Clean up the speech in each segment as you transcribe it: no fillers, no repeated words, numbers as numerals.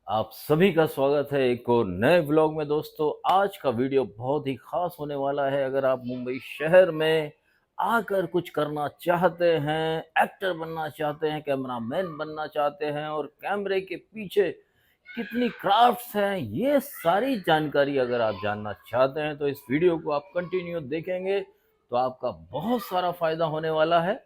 आप सभी का स्वागत है एक और नए व्लॉग में। दोस्तों, आज का वीडियो बहुत ही खास होने वाला है। अगर आप मुंबई शहर में आकर कुछ करना चाहते हैं, एक्टर बनना चाहते हैं, कैमरामैन बनना चाहते हैं और कैमरे के पीछे कितनी क्राफ्ट्स हैं, ये सारी जानकारी अगर आप जानना चाहते हैं तो इस वीडियो को आप कंटिन्यू देखेंगे तो आपका बहुत सारा फायदा होने वाला है।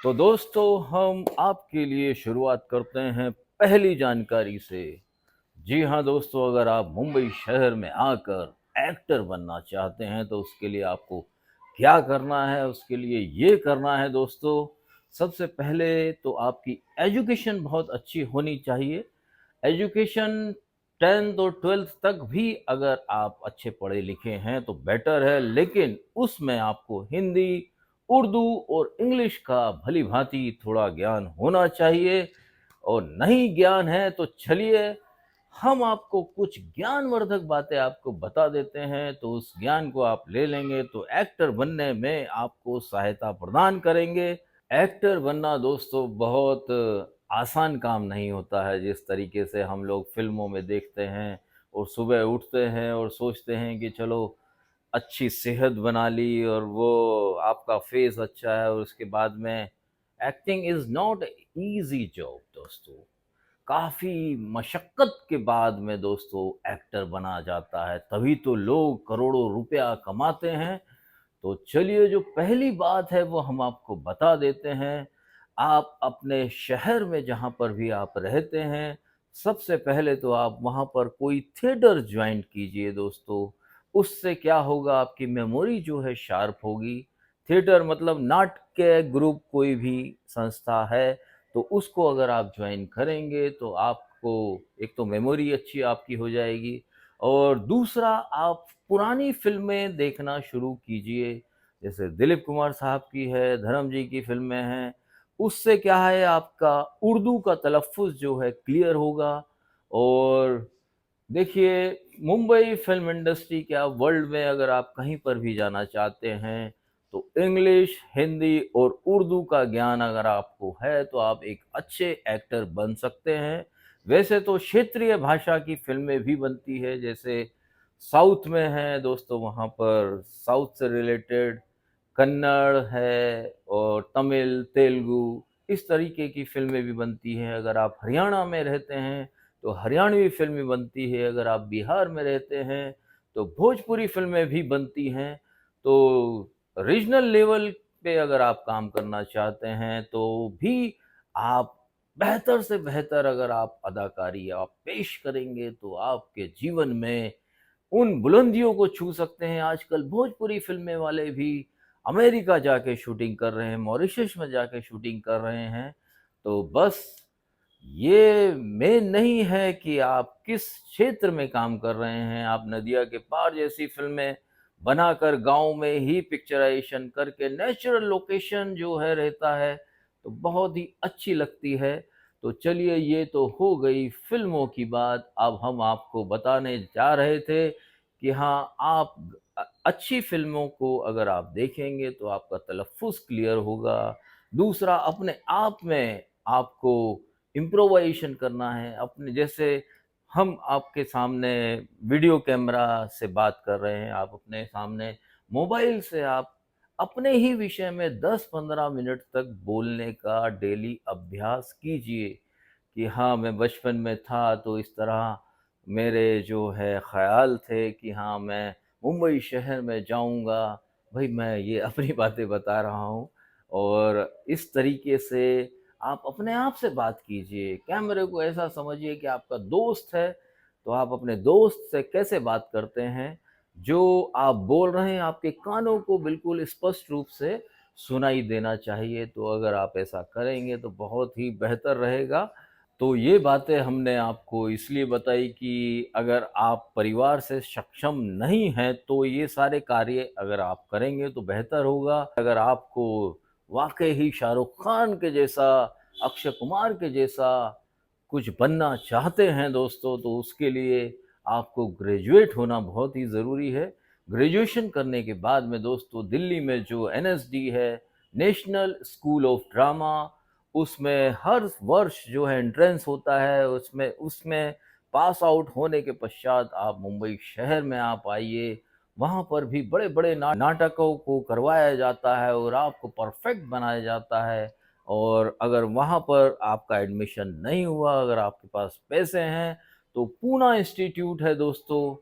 तो दोस्तों, हम आपके लिए शुरुआत करते हैं पहली जानकारी से। जी हाँ दोस्तों, अगर आप मुंबई शहर में आकर एक्टर बनना चाहते हैं तो उसके लिए आपको क्या करना है। उसके लिए ये करना है दोस्तों, सबसे पहले तो आपकी एजुकेशन बहुत अच्छी होनी चाहिए। एजुकेशन 10th और 12th तक भी अगर आप अच्छे पढ़े लिखे हैं तो बेटर है, लेकिन उसमें आपको हिंदी, उर्दू और इंग्लिश का भली भांति थोड़ा ज्ञान होना चाहिए। और नहीं ज्ञान है तो चलिए हम आपको कुछ ज्ञानवर्धक बातें आपको बता देते हैं, तो उस ज्ञान को आप ले लेंगे तो एक्टर बनने में आपको सहायता प्रदान करेंगे। एक्टर बनना दोस्तों बहुत आसान काम नहीं होता है। जिस तरीके से हम लोग फिल्मों में देखते हैं और सुबह उठते हैं और सोचते हैं कि चलो अच्छी सेहत बना ली और वो आपका फेस अच्छा है, और उसके बाद में acting is not easy job दोस्तों। काफ़ी मशक्क़त के बाद में दोस्तों एक्टर बना जाता है, तभी तो लोग करोड़ों रुपया कमाते हैं। तो चलिए, जो पहली बात है वो हम आपको बता देते हैं। आप अपने शहर में जहाँ पर भी आप रहते हैं, सबसे पहले तो आप वहाँ पर कोई थिएटर जॉइन कीजिए दोस्तों। उससे क्या होगा, आपकी मेमोरी जो है शार्प होगी। थिएटर मतलब नाट्य ग्रुप, कोई भी संस्था है तो उसको अगर आप ज्वाइन करेंगे तो आपको एक तो मेमोरी अच्छी आपकी हो जाएगी, और दूसरा आप पुरानी फ़िल्में देखना शुरू कीजिए। जैसे दिलीप कुमार साहब की है, धर्म जी की फ़िल्में हैं। उससे क्या है, आपका उर्दू का तलफ़्फ़ुज़ जो है क्लियर होगा। और देखिए, मुंबई फ़िल्म इंडस्ट्री क्या, वर्ल्ड में अगर आप कहीं पर भी जाना चाहते हैं तो इंग्लिश, हिंदी और उर्दू का ज्ञान अगर आपको है तो आप एक अच्छे एक्टर बन सकते हैं। वैसे तो क्षेत्रीय भाषा की फ़िल्में भी बनती है, जैसे साउथ में है दोस्तों, वहाँ पर साउथ से रिलेटेड कन्नड़ है और तमिल, तेलुगु, इस तरीके की फ़िल्में भी बनती हैं। अगर आप हरियाणा में रहते हैं तो हरियाणवी फ़िल्में बनती है। अगर आप बिहार में रहते हैं तो भोजपुरी फ़िल्में भी बनती हैं। तो रीजनल लेवल पे अगर आप काम करना चाहते हैं तो भी आप बेहतर से बेहतर अगर आप अदाकारी आप पेश करेंगे तो आपके जीवन में उन बुलंदियों को छू सकते हैं। आजकल भोजपुरी फ़िल्में वाले भी अमेरिका जाके शूटिंग कर रहे हैं, मॉरिशस में जाके शूटिंग कर रहे हैं। तो बस ये मेन नहीं है कि आप किस क्षेत्र में काम कर रहे हैं। आप नदिया के पार जैसी फ़िल्में बनाकर गाँव में ही पिक्चराइज़ेशन करके नेचुरल लोकेशन जो है रहता है, तो बहुत ही अच्छी लगती है। तो चलिए, ये तो हो गई फ़िल्मों की बात। अब हम आपको बताने जा रहे थे कि हाँ, आप अच्छी फ़िल्मों को अगर आप देखेंगे तो आपका तलफ़्फ़ुज़ क्लियर होगा। दूसरा, अपने आप में आपको इम्प्रोवाइज़ेशन करना है। अपने जैसे हम आपके सामने वीडियो कैमरा से बात कर रहे हैं, आप अपने सामने मोबाइल से आप अपने ही विषय में 10-15 मिनट तक बोलने का डेली अभ्यास कीजिए कि हाँ, मैं बचपन में था तो इस तरह मेरे जो है ख़्याल थे कि हाँ, मैं मुंबई शहर में जाऊँगा। भई, मैं ये अपनी बातें बता रहा हूँ। और इस तरीके से आप अपने आप से बात कीजिए। कैमरे को ऐसा समझिए कि आपका दोस्त है, तो आप अपने दोस्त से कैसे बात करते हैं, जो आप बोल रहे हैं आपके कानों को बिल्कुल स्पष्ट रूप से सुनाई देना चाहिए। तो अगर आप ऐसा करेंगे तो बहुत ही बेहतर रहेगा। तो ये बातें हमने आपको इसलिए बताई कि अगर आप परिवार से सक्षम नहीं हैं, तो ये सारे कार्य अगर आप करेंगे तो बेहतर होगा। अगर आपको वाक़ई ही शाहरुख खान के जैसा, अक्षय कुमार के जैसा कुछ बनना चाहते हैं दोस्तों, तो उसके लिए आपको ग्रेजुएट होना बहुत ही ज़रूरी है। ग्रेजुएशन करने के बाद में दोस्तों, दिल्ली में जो एनएसडी है, नेशनल स्कूल ऑफ ड्रामा, उसमें हर वर्ष जो है एंट्रेंस होता है, उसमें उसमें पास आउट होने के पश्चात आप मुंबई शहर में आप आइए, वहाँ पर भी बड़े-बड़े नाटकों को करवाया जाता है और आपको परफेक्ट बनाया जाता है। और अगर वहाँ पर आपका एडमिशन नहीं हुआ, अगर आपके पास पैसे हैं, तो पूना इंस्टीट्यूट है दोस्तों,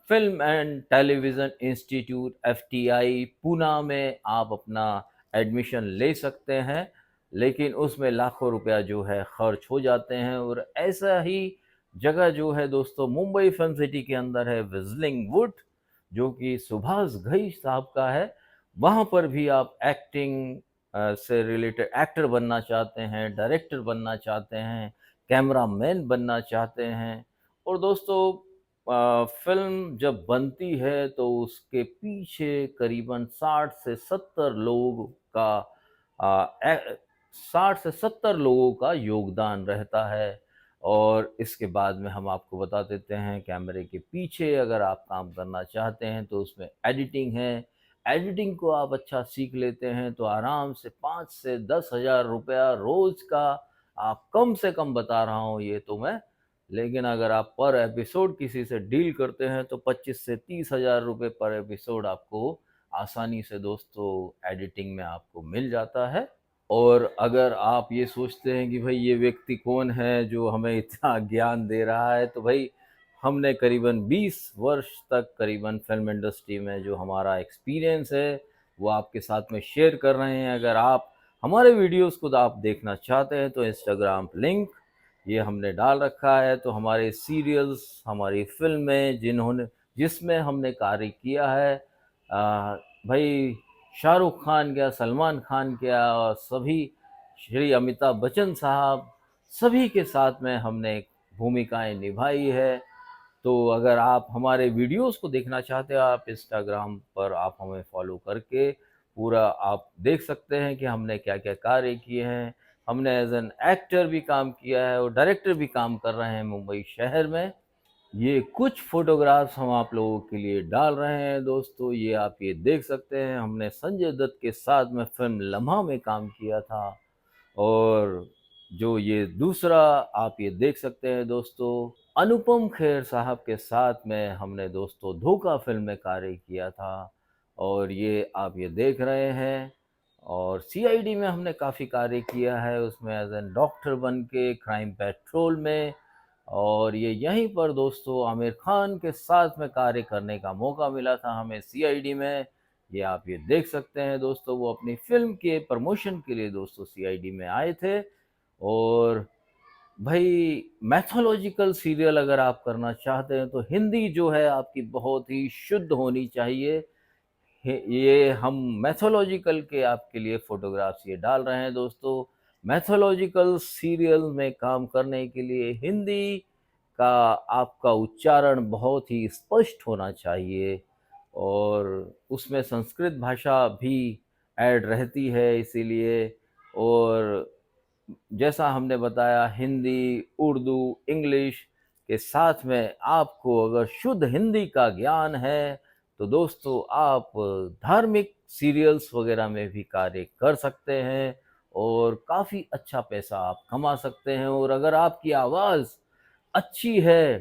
film and television institute FTI Poona में आप अपना एडमिशन ले सकते हैं, लेकिन उसमें लाखों रुपया जो है खर्च हो जाते हैं। और ऐसा ही जगह जो है दोस्तों मुंबई फिल्म सिटी के अंदर है विज़लिंग वुड, जो कि सुभाष घई साहब का है। वहाँ पर भी आप एक्टिंग से रिलेटेड एक्टर बनना चाहते हैं, डायरेक्टर बनना चाहते हैं, कैमरामैन बनना चाहते हैं। और दोस्तों फ़िल्म जब बनती है तो उसके पीछे करीबन 60 से 70 लोग का अ, ए 60 से 70 लोगों का योगदान रहता है। और इसके बाद में हम आपको बता देते हैं कैमरे के पीछे अगर आप काम करना चाहते हैं तो उसमें एडिटिंग है। एडिटिंग को आप अच्छा सीख लेते हैं तो आराम से 5 से 10,000 रुपया रोज़ का, आप कम से कम बता रहा हूँ ये तो मैं, लेकिन अगर आप पर एपिसोड किसी से डील करते हैं तो 25 से 30,000 रुपये पर एपिसोड आपको आसानी से दोस्तों एडिटिंग में आपको मिल जाता है। और अगर आप ये सोचते हैं कि भाई ये व्यक्ति कौन है जो हमें इतना ज्ञान दे रहा है, तो भाई हमने करीबन 20 वर्ष तक करीबन फ़िल्म इंडस्ट्री में जो हमारा एक्सपीरियंस है, वो आपके साथ में शेयर कर रहे हैं। अगर आप हमारे वीडियोज़ को आप देखना चाहते हैं तो इंस्टाग्राम लिंक ये हमने डाल रखा है। तो हमारे सीरियल्स, हमारी फ़िल्में जिसमें हमने कार्य किया है, भाई शाहरुख खान क्या, सलमान खान क्या, और सभी श्री अमिताभ बच्चन साहब, सभी के साथ में हमने भूमिकाएँ निभाई है। तो अगर आप हमारे वीडियोस को देखना चाहते हैं, आप इंस्टाग्राम पर आप हमें फॉलो करके पूरा आप देख सकते हैं कि हमने क्या-क्या कार्य किए हैं। हमने एज़ एन एक्टर भी काम किया है और डायरेक्टर भी काम कर रहे हैं मुंबई शहर में। ये कुछ फ़ोटोग्राफ्स हम आप लोगों के लिए डाल रहे हैं दोस्तों, ये आप ये देख सकते हैं। हमने संजय दत्त के साथ में फ़िल्म लम्हा में काम किया था। और जो ये दूसरा आप ये देख सकते हैं दोस्तों, अनुपम खेर साहब के साथ में हमने दोस्तों धोखा फ़िल्म में कार्य किया था। और ये आप ये देख रहे हैं। और सीआईडी में हमने काफ़ी कार्य किया है, उसमें एज़ एन डॉक्टर बन के क्राइम पेट्रोल में। और ये यहीं पर दोस्तों आमिर खान के साथ में कार्य करने का मौका मिला था हमें सीआईडी में। ये आप ये देख सकते हैं दोस्तों, वो अपनी फ़िल्म के प्रमोशन के लिए दोस्तों सीआईडी में आए थे। और भाई मैथोलॉजिकल सीरियल अगर आप करना चाहते हैं तो हिंदी जो है आपकी बहुत ही शुद्ध होनी चाहिए। ये हम मैथोलॉजिकल के आपके लिए फ़ोटोग्राफ्स ये डाल रहे हैं दोस्तों। मैथोलॉजिकल सीरियल में काम करने के लिए हिंदी का आपका उच्चारण बहुत ही स्पष्ट होना चाहिए। और उसमें संस्कृत भाषा भी ऐड रहती है इसीलिए। और जैसा हमने बताया हिंदी, उर्दू, इंग्लिश के साथ में आपको अगर शुद्ध हिंदी का ज्ञान है, तो दोस्तों आप धार्मिक सीरियल्स वगैरह में भी कार्य कर सकते हैं और काफ़ी अच्छा पैसा आप कमा सकते हैं। और अगर आपकी आवाज़ अच्छी है,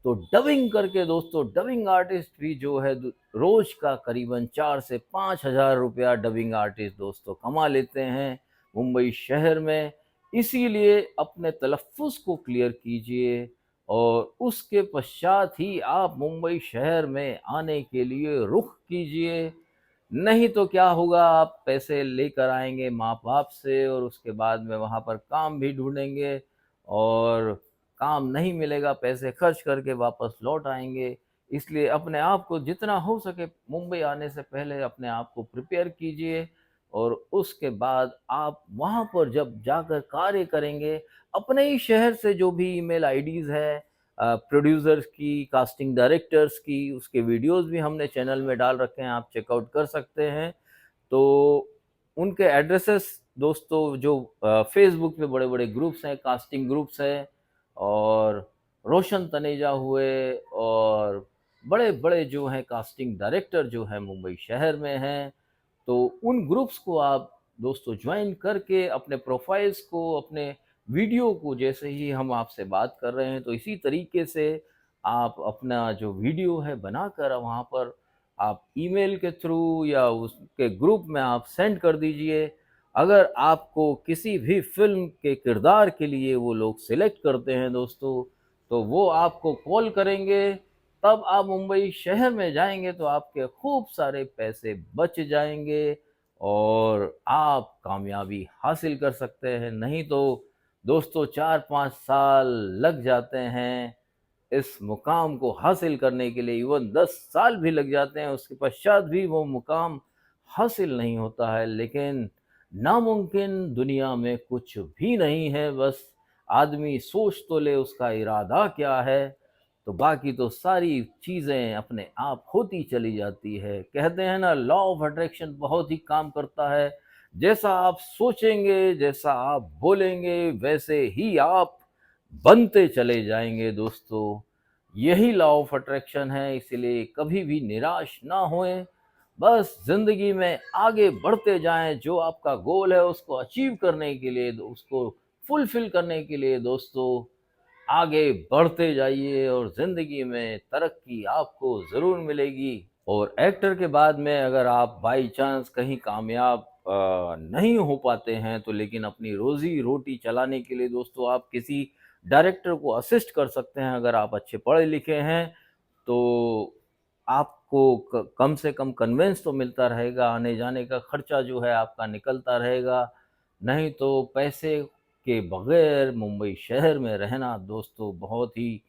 तो डबिंग करके दोस्तों डबिंग आर्टिस्ट भी जो है रोज़ का करीबन 4 से 5,000 रुपया डबिंग आर्टिस्ट दोस्तों कमा लेते हैं मुंबई शहर में। इसीलिए अपने तलफ़्फ़ुज़ को क्लियर कीजिए और उसके पश्चात ही आप मुंबई शहर में आने के लिए रुख कीजिए। नहीं तो क्या होगा, आप पैसे लेकर आएँगे माँ-बाप से और उसके बाद में वहाँ पर काम भी ढूँढेंगे और काम नहीं मिलेगा, पैसे खर्च करके वापस लौट आएँगे। इसलिए अपने आप को जितना हो सके मुंबई आने से पहले अपने आप को प्रिपेयर कीजिए। और उसके बाद आप वहाँ पर जब जाकर कार्य करेंगे, अपने ही शहर से जो भी ईमेल आईडीज़ है प्रोड्यूसर्स की, कास्टिंग डायरेक्टर्स की, उसके वीडियोज़ भी हमने चैनल में डाल रखे हैं, आप चेकआउट कर सकते हैं। तो उनके एड्रेसेस दोस्तों जो फ़ेसबुक पे बड़े-बड़े ग्रुप्स हैं, कास्टिंग ग्रुप्स हैं, और रोशन तनेजा हुए और बड़े-बड़े जो हैं कास्टिंग डायरेक्टर जो हैं मुंबई शहर में हैं। तो उन ग्रुप्स को आप दोस्तों जॉइन करके अपने प्रोफाइल्स को, अपने वीडियो को जैसे ही हम आपसे बात कर रहे हैं तो इसी तरीके से आप अपना जो वीडियो है बनाकर वहाँ पर आप ईमेल के थ्रू या उसके ग्रुप में आप सेंड कर दीजिए। अगर आपको किसी भी फ़िल्म के किरदार के लिए वो लोग सेलेक्ट करते हैं दोस्तों, तो वो आपको कॉल करेंगे, तब आप मुंबई शहर में जाएँगे तो आपके खूब सारे पैसे बच जाएँगे और आप कामयाबी हासिल कर सकते हैं। नहीं तो दोस्तों 4-5 साल लग जाते हैं इस मुकाम को हासिल करने के लिए, इवन 10 साल भी लग जाते हैं, उसके पश्चात भी वो मुकाम हासिल नहीं होता है। लेकिन नामुमकिन दुनिया में कुछ भी नहीं है, बस आदमी सोच तो ले उसका इरादा क्या है, तो बाकी तो सारी चीज़ें अपने आप होती चली जाती है। कहते हैं ना, लॉ ऑफ अट्रैक्शन बहुत ही काम करता है। जैसा आप सोचेंगे, जैसा आप बोलेंगे, वैसे ही आप बनते चले जाएँगे दोस्तों। यही लॉ ऑफ अट्रैक्शन है, इसलिए कभी भी निराश ना होएँ। बस ज़िंदगी में आगे बढ़ते जाएँ, जो आपका गोल है उसको अचीव करने के लिए, उसको फुलफ़िल करने के लिए दोस्तों आगे बढ़ते जाइए और ज़िंदगी में तरक्की आपको ज़रूर मिलेगी। और एक्टर के बाद में अगर आप बाई चांस कहीं कामयाब नहीं हो पाते हैं, तो लेकिन अपनी रोज़ी-रोटी चलाने के लिए दोस्तों आप किसी डायरेक्टर को असिस्ट कर सकते हैं। अगर आप अच्छे पढ़े-लिखे हैं, तो आपको कम से कम कन्वेंस तो मिलता रहेगा, आने-जाने का खर्चा जो है आपका निकलता रहेगा। नहीं तो पैसे के बगैर मुंबई शहर में रहना दोस्तों बहुत ही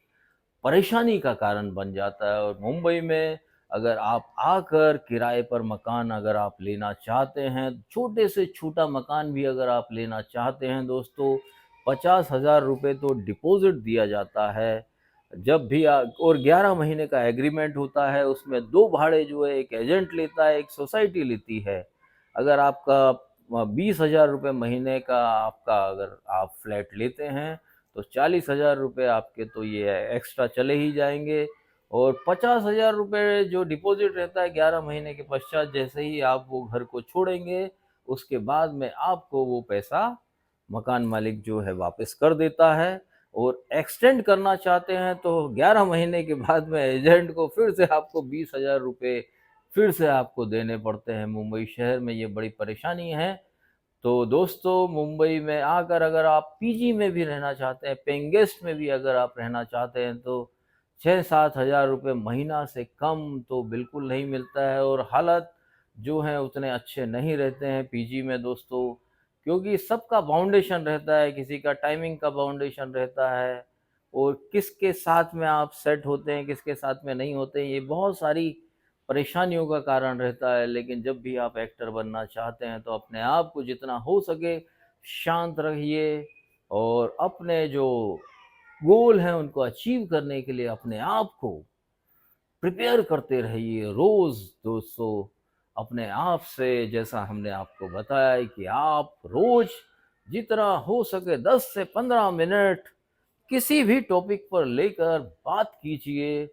परेशानी का कारण बन जाता है। और मुंबई में अगर आप आकर किराए पर मकान अगर आप लेना चाहते हैं, छोटे से छोटा मकान भी अगर आप लेना चाहते हैं दोस्तों, 50,000 रुपये तो डिपॉज़िट दिया जाता है। जब भी और 11 महीने का एग्रीमेंट होता है, उसमें 2 भाड़े जो है, एक एजेंट लेता है, एक सोसाइटी लेती है। अगर आपका 20,000 रुपये महीने का आपका अगर आप फ्लैट लेते हैं, तो 40,000 रुपये आपके तो ये एक्स्ट्रा चले ही जाएँगे। और 50,000 रुपये जो डिपॉज़िट रहता है 11 महीने के पश्चात, जैसे ही आप वो घर को छोड़ेंगे, उसके बाद में आपको वो पैसा मकान मालिक जो है वापस कर देता है। और एक्सटेंड करना चाहते हैं तो 11 महीने के बाद में एजेंट को फिर से आपको 20,000 रुपये फिर से आपको देने पड़ते हैं। मुंबई शहर में ये बड़ी परेशानी है। तो दोस्तों मुंबई में आकर अगर आप पीजी में भी रहना चाहते हैं, पेइंग गेस्ट में भी अगर आप रहना चाहते हैं, तो 6-7 हज़ार रुपये महीना से कम तो बिल्कुल नहीं मिलता है। और हालात जो हैं उतने अच्छे नहीं रहते हैं पीजी में दोस्तों, क्योंकि सबका बाउंडेशन रहता है, किसी का टाइमिंग का बाउंडेशन रहता है और किसके साथ में आप सेट होते हैं, किसके साथ में नहीं होते हैं, ये बहुत सारी परेशानियों का कारण रहता है। लेकिन जब भी आप एक्टर बनना चाहते हैं, तो अपने आप को जितना हो सके शांत रहिए और अपने जो गोल हैं उनको अचीव करने के लिए अपने आप को प्रिपेयर करते रहिए रोज़ दोस्तों। अपने आप से, जैसा हमने आपको बताया है कि आप रोज़ जितना हो सके 10 से 15 मिनट किसी भी टॉपिक पर लेकर बात कीजिए।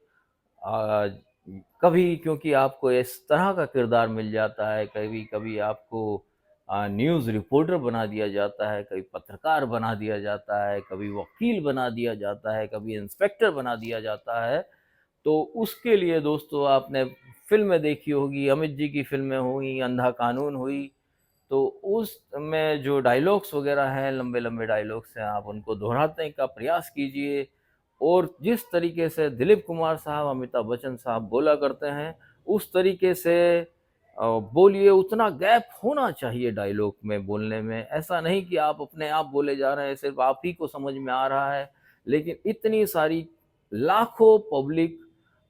कभी क्योंकि आपको इस तरह का किरदार मिल जाता है, कभी-कभी आपको न्यूज़ रिपोर्टर बना दिया जाता है, कभी पत्रकार बना दिया जाता है, कभी वकील बना दिया जाता है, कभी इंस्पेक्टर बना दिया जाता है। तो उसके लिए दोस्तों आपने फ़िल्में देखी होगी, अमित जी की फ़िल्में हुई, अंधा कानून हुई, तो उसमें जो डायलॉग्स वग़ैरह हैं, लंबे-लंबे डायलॉग्स हैं, आप उनको दोहराने का प्रयास कीजिए। और जिस तरीके से दिलीप कुमार साहब, अमिताभ बच्चन साहब बोला करते हैं, उस तरीके से बोलिए। उतना गैप होना चाहिए डायलॉग में बोलने में। ऐसा नहीं कि आप अपने आप बोले जा रहे हैं, सिर्फ़ आप ही को समझ में आ रहा है, लेकिन इतनी सारी लाखों पब्लिक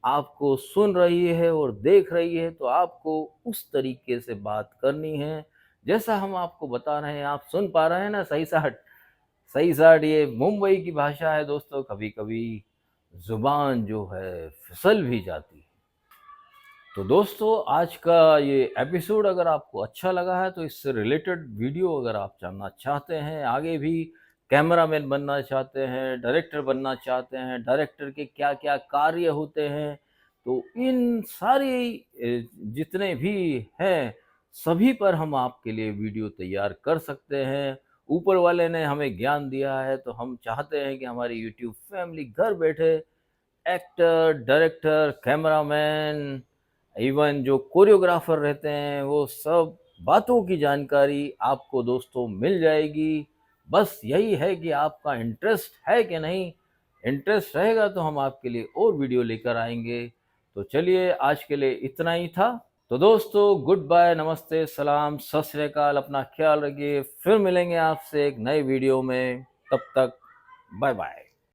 आपको सुन रही है और देख रही है, तो आपको उस तरीके से बात करनी है, जैसा हम आपको बता रहे हैं। आप सुन पा रहे हैं ना सही-साट? सही-साट ये मुंबई की भाषा है दोस्तों, कभी-कभी ज़ुबान जो है फिसल भी जाती है। तो दोस्तों आज का ये एपिसोड अगर आपको अच्छा लगा है, तो इससे रिलेटेड वीडियो अगर आप जानना चाहते हैं, आगे भी कैमरामैन बनना चाहते हैं, डायरेक्टर बनना चाहते हैं, डायरेक्टर के क्या-क्या कार्य होते हैं, तो इन सारी जितने भी हैं, सभी पर हम आपके लिए वीडियो तैयार कर सकते हैं। ऊपर वाले ने हमें ज्ञान दिया है, तो हम चाहते हैं कि हमारी यूट्यूब फैमिली घर बैठे एक्टर, डायरेक्टर, कैमरामैन, इवन जो कोरियोग्राफर रहते हैं, वो सब बातों की जानकारी आपको दोस्तों मिल जाएगी। बस यही है कि आपका इंटरेस्ट है कि नहीं। इंटरेस्ट रहेगा तो हम आपके लिए और वीडियो लेकर आएंगे। तो चलिए, आज के लिए इतना ही था। तो दोस्तों, गुड बाय, नमस्ते, सलाम, सत श्री अकाल, अपना ख्याल रखिए। फिर मिलेंगे आपसे एक नए वीडियो में। तब तक बाय बाय।